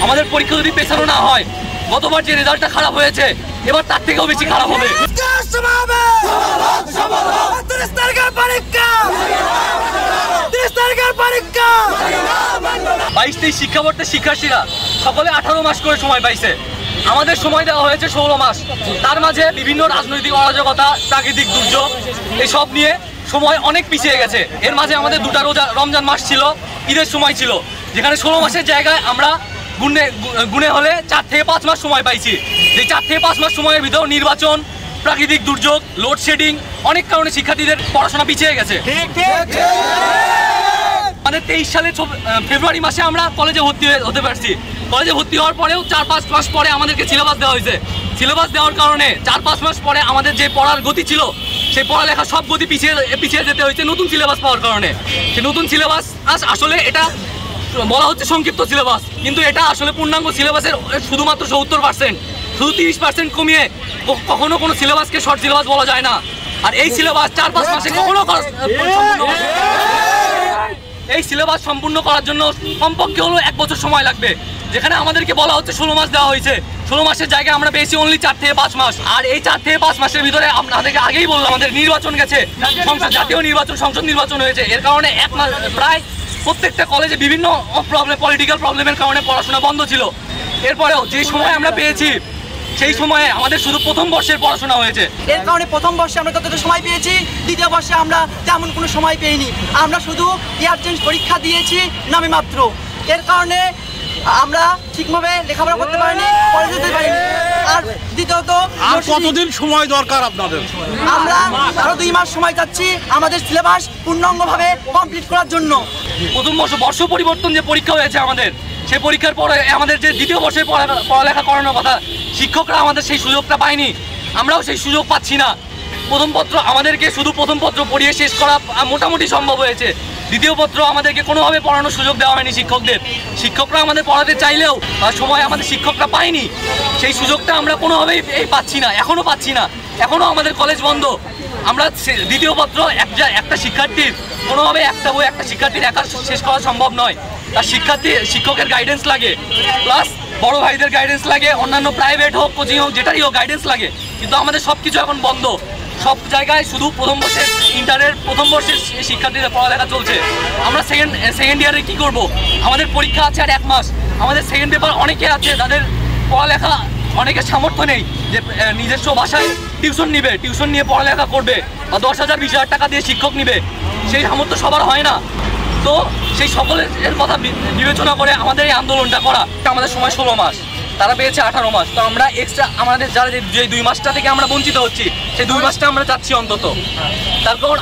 আমাদের পরীক্ষা যদি পেছানো না হয়, গতবার যে রেজাল্টটা খারাপ হয়েছে এবার তার থেকেও বেশি খারাপ হবে। 22-23 শিক্ষাবর্ষের শিক্ষার্থীরা সকলে 18 মাস করে সময় পাইছে, আমাদের সময় দেওয়া হয়েছে 16 মাস। তার মাঝে বিভিন্ন রাজনৈতিক অরাজকতা, প্রাকৃতিক দুর্যোগ এসব নিয়ে সময় অনেক পিছিয়ে গেছে। এর মাঝে আমাদের দুটা রমজান মাস ছিল, ঈদের সময় ছিল, যেখানে 16 মাসের জায়গায় আমরা গুণে হলে 4 থেকে 5 মাস সময় পাইছি। এই 4 থেকে 5 মাস সময়ের ভিতর নির্বাচন, প্রাকৃতিক দুর্যোগ, লোডশেডিং অনেক কারণে শিক্ষার্থীদের পড়াশোনা পিছিয়ে গেছে। আমাদের 23 সালে ফেব্রুয়ারি মাসে আমরা কলেজে ভর্তি হতে পারছি। কলেজে ভর্তি হওয়ার পরেও 4-5 মাস পরে আমাদেরকে সিলেবাস দেওয়া হয়েছে। সিলেবাস দেওয়ার কারণে 4-5 মাস পরে আমাদের যে পড়ার গতি ছিল, সেই পড়ালেখা সব গতি পিছিয়ে যেতে হয়েছে নতুন সিলেবাস পাওয়ার কারণে। সেই নতুন সিলেবাস আসলে এটা বলা হচ্ছে সংক্ষিপ্ত সিলেবাস, কিন্তু এটা আসলে পূর্ণাঙ্গ সিলেবাসের শুধুমাত্র 70%। শুধু 30% কমিয়ে কখনো কোনো সিলেবাসকে শর্ট সিলেবাস বলা যায় না। আর এই সিলেবাস 4-5 মাসে কখনো এই সিলেবাস সম্পূর্ণ করার জন্য কমপক্ষে হলো 1 বছর সময় লাগবে, যেখানে আমাদেরকে বলা হচ্ছে 16 মাস দেওয়া হয়েছে। 16 মাসের জায়গায় আমরা পেয়েছি অনলি 4 থেকে 5 মাস। আর এই 4 থেকে 5 মাসের ভিতরে আপনাদেরকে আগেই বললাম আমাদের নির্বাচন গেছে, জাতীয় নির্বাচন, সংসদ নির্বাচন হয়েছে। এর কারণে 1 মাস প্রায় প্রত্যেকটা কলেজে বিভিন্ন পলিটিক্যাল প্রবলেমের কারণে পড়াশোনা বন্ধ ছিল। এরপরেও যে সময় আমরা পেয়েছি সেই সময়ে আমাদের শুধু প্রথম বর্ষের পড়াশোনা হয়েছে। এর কারণে প্রথম বর্ষে আমরা যতটা সময় পেয়েছি, দ্বিতীয় বর্ষে আমরা তেমন কোনো সময় পেইনি। আমরা শুধু ইয়ার চেঞ্জ পরীক্ষা দিয়েছি নামে মাত্র। এর কারণে আমরা ঠিকভাবে লেখাপড়া করতে পারিনি, পড়ে যেতে পারিনি। আর দ্বিতীয়ত কতদিন সময় দরকার আপনাদের? আমরা আরো 2 মাস সময় চাচ্ছি আমাদের সিলেবাস পূর্ণাঙ্গভাবে কমপ্লিট করার জন্য। প্রথম বর্ষ পরিবর্তন যে পরীক্ষা হয়েছে আমাদের, সেই পরীক্ষার পরে আমাদের যে দ্বিতীয় বর্ষের পড়ালেখা করানোর কথা, শিক্ষকরা আমাদের সেই সুযোগটা পায়নি, আমরাও সেই সুযোগ পাচ্ছি না। প্রথম পত্র আমাদেরকে শুধু প্রথম পত্র পড়িয়ে শেষ করা মোটামুটি সম্ভব হয়েছে। দ্বিতীয় পত্র আমাদেরকে কোনোভাবে পড়ানোর সুযোগ দেওয়া হয়নি শিক্ষকদের। শিক্ষকরা আমাদের পড়াতে চাইলেও সময় আমাদের শিক্ষকরা পায়নি, সেই সুযোগটা আমরা কোনোভাবেই পাচ্ছি না, এখনও পাচ্ছি না। এখনও আমাদের কলেজ বন্ধ। আমরা দ্বিতীয় পত্র একটা শিক্ষার্থীর কোনোভাবে একটা বই একটা শিক্ষার্থীর একা শেষ করা সম্ভব নয়। তার শিক্ষকের গাইডেন্স লাগে, প্লাস বড় ভাইদের গাইডেন্স লাগে, অন্যান্য প্রাইভেট হোক, কোচিং হোক, যেটাই হোক গাইডেন্স লাগে। কিন্তু আমাদের সব কিছু এখন বন্ধ। সব জায়গায় শুধু প্রথম বর্ষের ইন্টারের প্রথম বর্ষের শিক্ষার্থীদের পড়ালেখা চলছে। আমরা সেকেন্ড ইয়ারে কী করব? আমাদের পরীক্ষা আছে আর 1 মাস। আমাদের সেকেন্ড পেপার অনেকে আছে তাদের পড়ালেখা অনেকের সামর্থ্য নেই যে নিজস্ব ভাষায় টিউশন নিয়ে পড়ালেখা করবে, বা 10,000-20,000 টাকা দিয়ে শিক্ষক নিবে, সেই সামর্থ্য সবার হয় না। তো সেই সকলের কথা বিবেচনা করে আমাদের এই আন্দোলনটা করা। আমাদের সময় 16 মাস, তারা পেয়েছে 18 মাস। তো আমরা এক্সট্রা আমাদের যারা যে 2 মাসটা থেকে আমরা বঞ্চিত হচ্ছি, সেই 2 মাসটা আমরা চাচ্ছি অন্তত। তার কারণ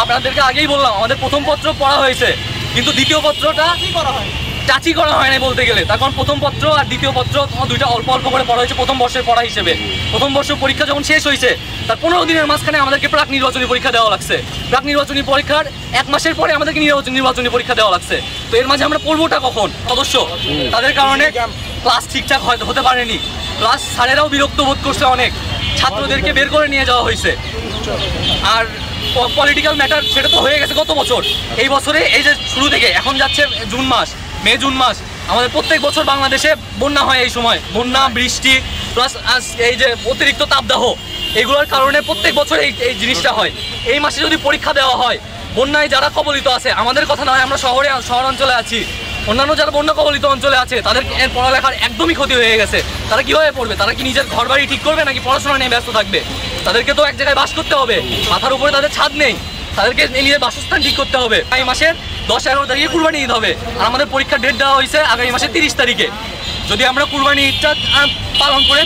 আপনাদেরকে আগেই বললাম আমাদের প্রথম পত্র পড়া হয়েছে, কিন্তু দ্বিতীয় পত্রটা টাচই করা হয় না বলতে গেলে। তার কারণ প্রথম পত্র আর দ্বিতীয় পত্র দুইটা অল্প অল্প করে পড়া হয়েছে প্রথম বর্ষের পড়া হিসেবে। প্রথম বর্ষের পরীক্ষা যখন শেষ হয়েছে, তার 15 দিনের মাঝখানে আমাদেরকে প্রাক নির্বাচনী পরীক্ষা দেওয়া লাগছে। প্রাক নির্বাচনী পরীক্ষার 1 মাসের পরে আমাদেরকে নির্বাচনী পরীক্ষা দেওয়া লাগছে। তো এর মাঝে আমরা পড়বোটা কখন? সদস্য তাদের কারণে ক্লাস ঠিকঠাক হতে পারেনি, প্লাস স্যারেরাও বিরক্ত বোধ করছে অনেক, ছাত্রদেরকে বের করে নিয়ে যাওয়া হয়েছে। আর পলিটিক্যাল ম্যাটার সেটা তো হয়ে গেছে গত বছর। এই বছরে এই যে শুরু থেকে এখন যাচ্ছে মে-জুন মাস, আমাদের প্রত্যেক বছর বাংলাদেশে বন্যা হয়। এই সময় বন্যা, বৃষ্টি, প্লাস এই যে অতিরিক্ত তাপদাহ, এগুলোর কারণে প্রত্যেক বছর এই জিনিসটা হয়। এই মাসে যদি পরীক্ষা দেওয়া হয়, বন্যায় যারা কবলিত আছে, আমাদের কথা নয়, আমরা শহরাঞ্চলে আছি, অন্যান্য যারা বন্যা কবলিত অঞ্চলে আছে, তাদের পড়ালেখার একদমই ক্ষতি হয়ে গেছে। তারা কীভাবে পড়বে? তারা কি নিজের ঘর বাড়ি ঠিক করবে নাকি পড়াশোনা নিয়ে ব্যস্ত থাকবে? তাদেরকে তো এক জায়গায় বাস করতে হবে, মাথার উপরে তাদের ছাদ নেই, তাদেরকে নিজের বাসস্থান ঠিক করতে হবে। এই মাসের 10-11 তারিখে কুরবানি ঈদ হবে, আর আমাদের পরীক্ষার ডেট দেওয়া হয়েছে আগামী মাসের 30 তারিখে। যদি আমরা কুরবানি ঈদটা পালন করে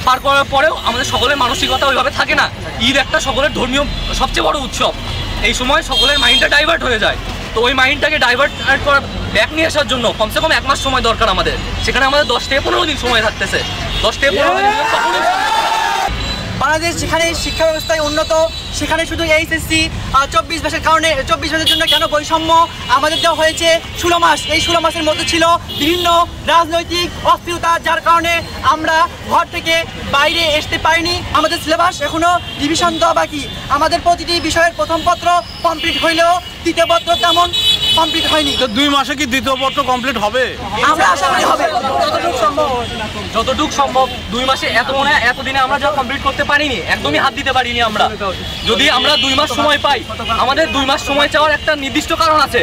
পার করার পরেও আমাদের সকলের মানসিকতা ওইভাবে থাকে না। ঈদ একটা সকলের ধর্মীয় সবচেয়ে বড় উৎসব, এই সময় সকলের মাইন্ডটা ডাইভার্ট হয়ে যায়। তো ওই মাইন্ডটাকে ডাইভার্ট করার ব্যাক নিয়ে আসার জন্য কমসে কম 1 মাস সময় দরকার আমাদের। সেখানে আমাদের 10 থেকে 15 দিন সময় থাকতেছে। 10 থেকে 15 দিন বাংলাদেশ যেখানে শিক্ষা ব্যবস্থায় উন্নত, সেখানে শুধু এইচএসসি 24 মাসের কারণে 24 মাসের জন্য কেন বৈষম্য? আমাদের দেওয়া হয়েছে 16 মাস। এই 16 মাসের মধ্যে ছিল বিভিন্ন রাজনৈতিক অস্থিরতা, যার কারণে আমরা ঘর থেকে বাইরে আসতে পারিনি। আমাদের সিলেবাস এখনও রিভিশন দেওয়া বাকি। আমাদের প্রতিটি বিষয়ের প্রথম পত্র কমপ্লিট হইলেও দ্বিতীয় পত্র তেমন কমপ্লিট হয়নি। তো 2 মাসে কি দ্বিতীয় পত্র কমপ্লিট হবে? আমরা আশা করি হবে যতটুকু সম্ভব 2 মাসে এতদিনে আমরা যা কমপ্লিট করতে পারিনি, একদমই হাত দিতে পারিনি আমরা। যদি আমরা 2 মাস সময় পাই, আমাদের 2 মাস সময় চাওয়ার একটা নির্দিষ্ট কারণ আছে।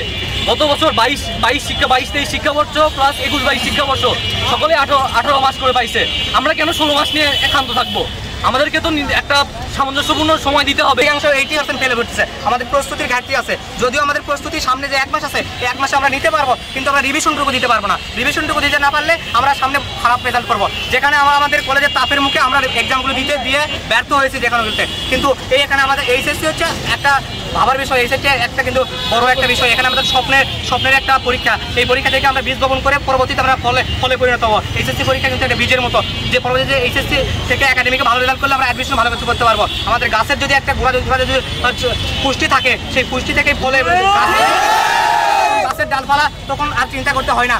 গত বছর 22-23 শিক্ষাবর্ষ প্লাস 21-22 শিক্ষাবর্ষ সকলে 18 মাস করে পাইছে। আমরা কেন 16 মাস নিয়ে একান্ত থাকবো? আমাদেরকে তো একটা সামঞ্জস্যপূর্ণ সময় দিতে হবে। 80% ফেলে পড়ছে, আমাদের প্রস্তুতির ঘাটতি আছে। যদিও আমাদের প্রস্তুতি সামনে যে 1 মাস আছে, 1 মাসে আমরা নিতে পারবো, কিন্তু আমরা রিভিশনটুকু দিতে পারবো না। রিভিশনটুকু দিতে না পারলে আমরা সামনে খারাপ রেজাল্ট করবো, যেখানে আমাদের কলেজের তাপের মুখে আমরা এক্সামগুলো দিয়ে ব্যর্থ হয়েছি যেখানে। কিন্তু এখানে আমাদের এইচএসসি হচ্ছে একটা ভাবার বিষয়, এইচএসসি একটা কিন্তু বড় একটা বিষয়। এখানে আমাদের স্বপ্নের একটা পরীক্ষা। এই পরীক্ষা থেকে আমরা বীজ বপন করে পরবর্তীতে আমরা ফলে পরিণত হবো। এইচএসসি পরীক্ষা কিন্তু একটা বীজের মতো, যে পরবর্তীতে এইচএসসি থেকে একাডেমিকে ভালো রেজাল্ট করলে আমরা অ্যাডমিশন ভালো কিছু করতে পারবো। আমাদের গাছের যদি একটা গোড়া যদি পুষ্টি থাকে, সেই পুষ্টি থেকে ফলে গাছের ডালপালা তখন আর চিন্তা করতে হয় না।